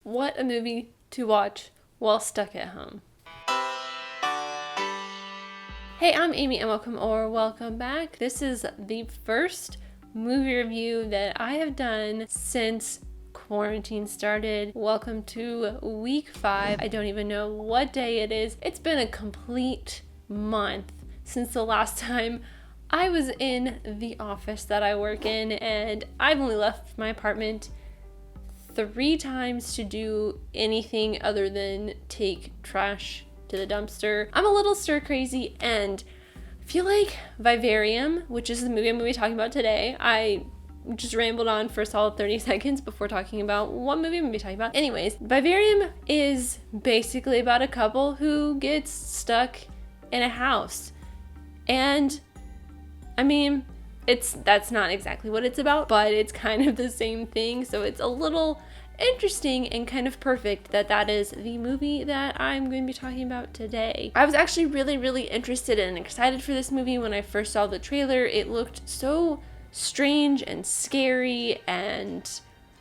what a movie to watch while stuck at home. Hey, I'm Amy and welcome back. This is the first movie review that I have done since quarantine started. Welcome to week 5. I don't even know what day it is. It's been a complete month since the last time I was in the office that I work in, and I've only left my apartment 3 times to do anything other than take trash to the dumpster. I'm a little stir crazy and feel like Vivarium, which is the movie I'm going to be talking about today. I just rambled on for a solid 30 seconds before talking about what movie I'm going to be talking about. Anyways, Vivarium is basically about a couple who gets stuck in a house. And I mean, that's not exactly what it's about, but it's kind of the same thing. So it's a little interesting and kind of perfect that is the movie that I'm going to be talking about today. I was actually really interested and excited for this movie when I first saw the trailer. It looked so strange and scary and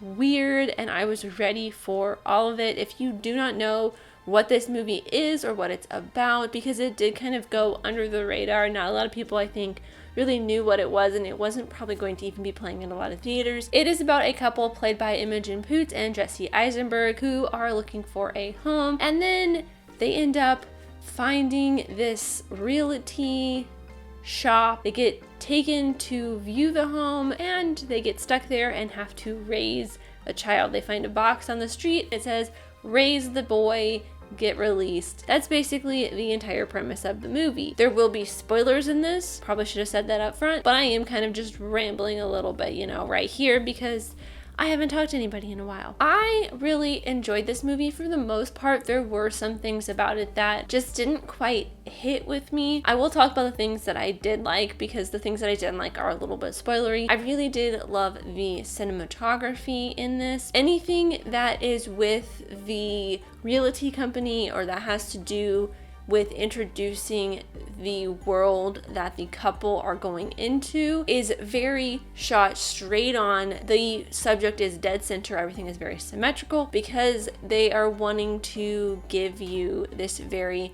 weird, and I was ready for all of it. If you do not know what this movie is or what it's about, because it did kind of go under the radar, not a lot of people, I think, really knew what it was, and it wasn't probably going to even be playing in a lot of theaters. It is about a couple played by Imogen Poots and Jesse Eisenberg who are looking for a home, and then they end up finding this realty shop. They get taken to view the home and they get stuck there and have to raise a child. They find a box on the street. It says, "Raise the boy, get released." That's basically the entire premise of the movie. There will be spoilers in this. Probably should have said that up front, but I am kind of just rambling a little bit, right here, because I haven't talked to anybody in a while. I really enjoyed this movie for the most part. There were some things about it that just didn't quite hit with me. I will talk about the things that I did like, because the things that I didn't like are a little bit spoilery. I really did love the cinematography in this. Anything that is with the realty company or that has to do with introducing the world that the couple are going into is very shot straight on. The subject is dead center. Everything is very symmetrical because they are wanting to give you this very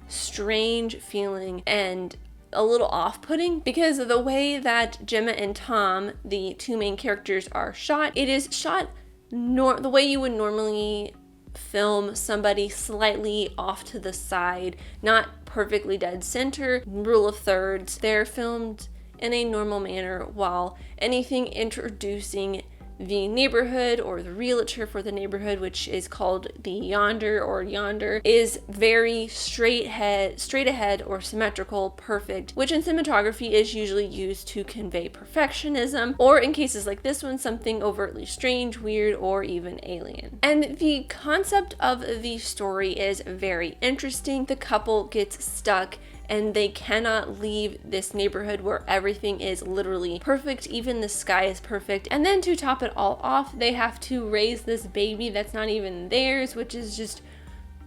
strange feeling and a little off-putting, because of the way that Gemma and Tom, the 2 main characters, are shot. It is shot the way you would normally film somebody slightly off to the side, not perfectly dead center, rule of thirds. They're filmed in a normal manner, while anything introducing the neighborhood or the realtor for the neighborhood, which is called the yonder, is very straight ahead or symmetrical, perfect, which in cinematography is usually used to convey perfectionism, or in cases like this one, something overtly strange, weird, or even alien. And the concept of the story is very interesting. The couple gets stuck and they cannot leave this neighborhood where everything is literally perfect. Even the sky is perfect. And then to top it all off, they have to raise this baby that's not even theirs, which is just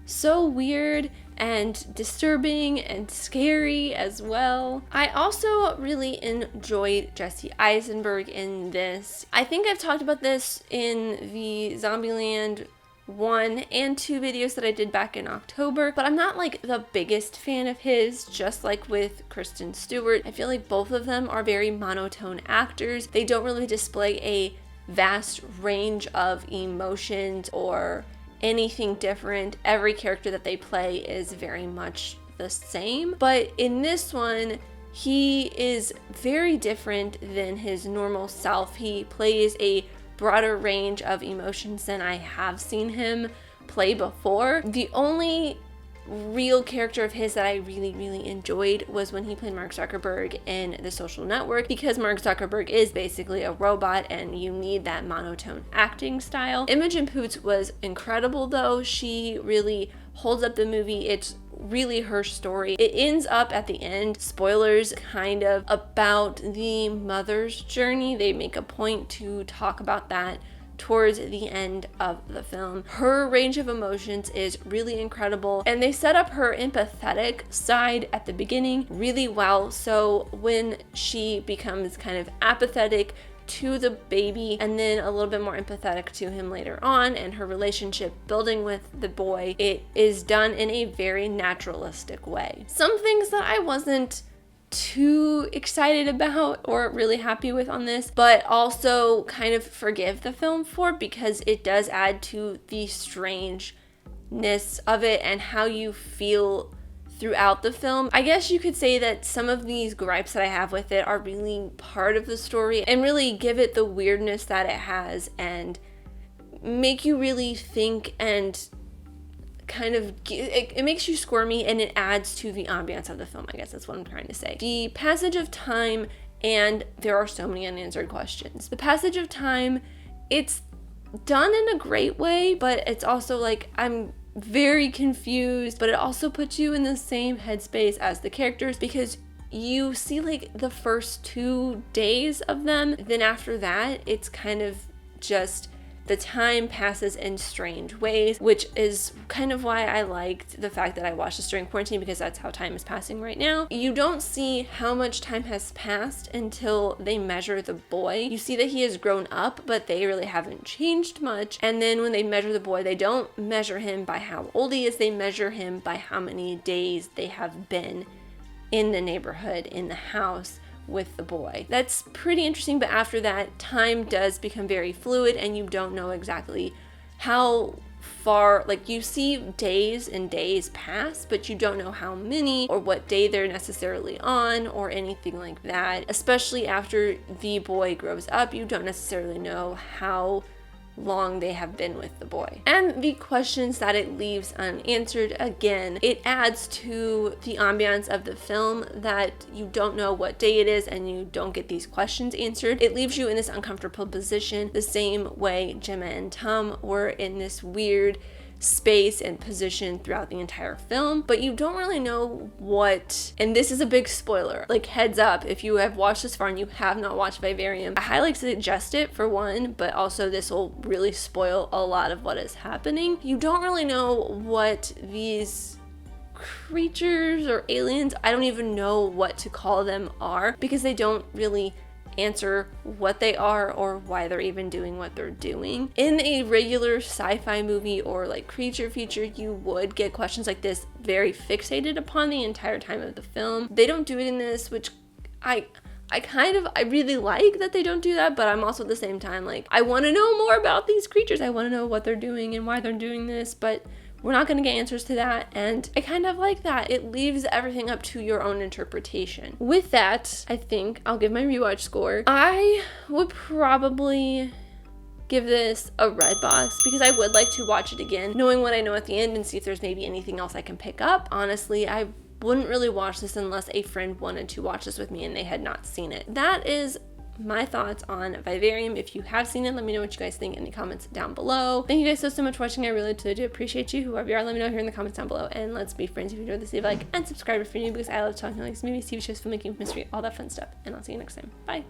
so weird and disturbing and scary as well. I also really enjoyed Jesse Eisenberg in this. I think I've talked about this in the Zombieland 1 and 2 videos that I did back in October, but I'm not like the biggest fan of his, just like with Kristen Stewart. I feel like both of them are very monotone actors. They don't really display a vast range of emotions or anything different. Every character that they play is very much the same, but in this one, he is very different than his normal self. He plays a broader range of emotions than I have seen him play before. The only real character of his that I really enjoyed was when he played Mark Zuckerberg in The Social Network, because Mark Zuckerberg is basically a robot and you need that monotone acting style. Imogen Poots was incredible though. She really holds up the movie. It's really her story. It ends up at the end, spoilers, kind of about the mother's journey. They make a point to talk about that towards the end of the film. Her range of emotions is really incredible, and they set up her empathetic side at the beginning really well. So when she becomes kind of apathetic to the baby and then a little bit more empathetic to him later on and her relationship building with the boy, it is done in a very naturalistic way. Some things that I wasn't too excited about or really happy with on this, but also kind of forgive the film for, because it does add to the strangeness of it and how you feel throughout the film. I guess you could say that some of these gripes that I have with it are really part of the story and really give it the weirdness that it has and make you really think, and kind of it makes you squirmy, and it adds to the ambiance of the film. I guess that's what I'm trying to say. The passage of time, and there are so many unanswered questions. The passage of time, it's done in a great way, but it's also like I'm very confused, but it also puts you in the same headspace as the characters, because you see like the first 2 days of them, then after that it's kind of just the time passes in strange ways, which is kind of why I liked the fact that I watched this during quarantine, because that's how time is passing right now. You don't see how much time has passed until they measure the boy. You see that he has grown up, but they really haven't changed much. And then when they measure the boy, they don't measure him by how old he is, they measure him by how many days they have been in the neighborhood, in the house with the boy. That's pretty interesting, but after that, time does become very fluid and you don't know exactly how far, like you see days and days pass, but you don't know how many or what day they're necessarily on or anything like that. Especially after the boy grows up, you don't necessarily know how long they have been with the boy. And the questions that it leaves unanswered, again, it adds to the ambiance of the film that you don't know what day it is and you don't get these questions answered. It leaves you in this uncomfortable position, the same way Gemma and Tom were in this weird space and position throughout the entire film, but you don't really know what, and this is a big spoiler, like heads up, if you have watched this far and you have not watched Vivarium, I highly suggest it for one, but also this will really spoil a lot of what is happening. You don't really know what these creatures or aliens, I don't even know what to call them, are, because they don't really answer what they are or why they're even doing what they're doing. In a regular sci-fi movie or like creature feature, you would get questions like this very fixated upon the entire time of the film. They don't do it in this, which I really like that they don't do that, but I'm also at the same time like, I want to know more about these creatures. I want to know what they're doing and why they're doing this, but we're not going to get answers to that, and I kind of like that. It leaves everything up to your own interpretation. With that, I think I'll give my rewatch score. I would probably give this a Redbox, because I would like to watch it again, knowing what I know at the end and see if there's maybe anything else I can pick up. Honestly, I wouldn't really watch this unless a friend wanted to watch this with me and they had not seen it. That is my thoughts on Vivarium. If you have seen it, let me know what you guys think in the comments down below. Thank you guys so much for watching. I really do appreciate you. Whoever you are, let me know here in the comments down below, and let's be friends. If you enjoyed this, leave a like and subscribe if you're new, because I love talking like movies, TV shows, filmmaking, mystery, all that fun stuff, and I'll see you next time. Bye.